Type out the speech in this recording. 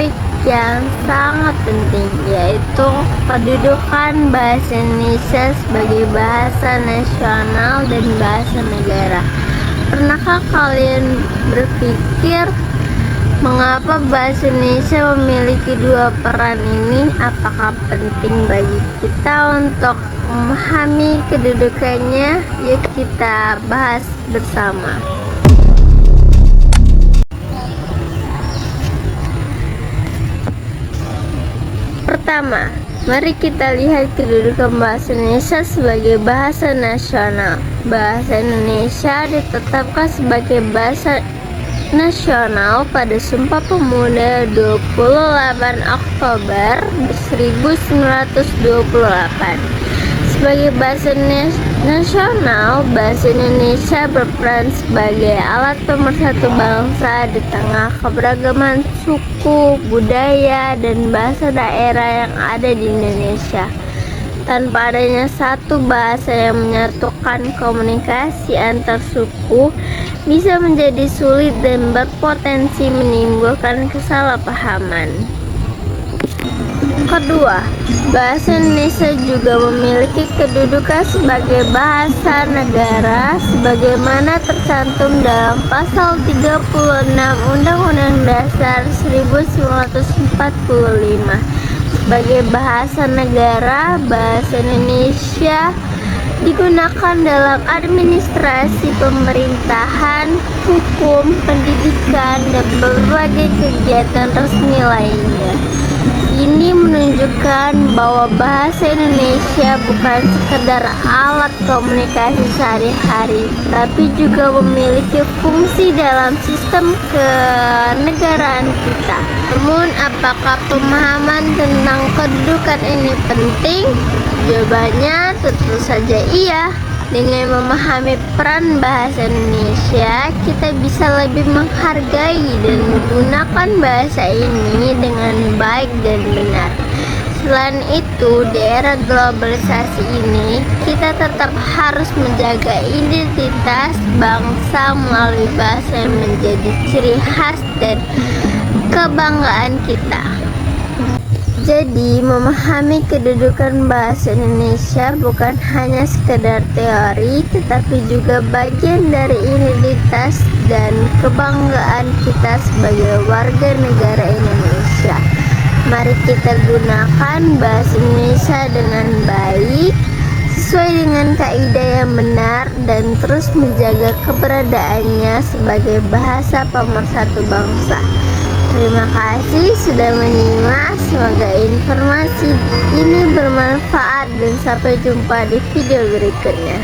topik yang sangat penting, yaitu kedudukan bahasa Indonesia sebagai bahasa nasional dan bahasa negara. Pernahkah kalian berpikir mengapa bahasa Indonesia memiliki dua peran ini? Apakah penting bagi kita untuk memahami kedudukannya? Yuk kita bahas bersama. Pertama, mari kita lihat kedudukan bahasa Indonesia sebagai bahasa nasional. Bahasa Indonesia ditetapkan sebagai bahasa nasional pada Sumpah Pemuda 28 Oktober 1928. Sebagai bahasa nasional, bahasa Indonesia berperan sebagai alat pemersatu bangsa di tengah keberagaman suku, budaya, dan bahasa daerah yang ada di Indonesia. Tanpa adanya satu bahasa yang menyatukan komunikasi antar suku, bisa menjadi sulit dan berpotensi menimbulkan kesalahpahaman. Kedua, bahasa Indonesia juga memiliki kedudukan sebagai bahasa negara sebagaimana tercantum dalam pasal 36 Undang-Undang Dasar 1945. Sebagai bahasa negara, bahasa Indonesia digunakan dalam administrasi pemerintahan, hukum, pendidikan, dan berbagai kegiatan resmi lainnya. Ini menunjukkan bahwa bahasa Indonesia bukan sekedar alat komunikasi sehari-hari, tapi juga memiliki fungsi dalam sistem kenegaraan kita. Namun, apakah pemahaman tentang kedudukan ini penting? Jawabannya tentu saja iya. Dengan memahami peran bahasa Indonesia, kita bisa lebih menghargai dan menggunakan bahasa ini dengan baik dan benar. Selain itu, di era globalisasi ini, kita tetap harus menjaga identitas bangsa melalui bahasa yang menjadi ciri khas dan kebanggaan kita. Jadi, memahami kedudukan bahasa Indonesia bukan hanya sekedar teori, tetapi juga bagian dari identitas dan kebanggaan kita sebagai warga negara Indonesia. Mari kita gunakan bahasa Indonesia dengan baik, sesuai dengan kaidah yang benar, dan terus menjaga keberadaannya sebagai bahasa pemersatu bangsa. Terima kasih sudah menyimak, semoga informasi ini bermanfaat dan sampai jumpa di video berikutnya.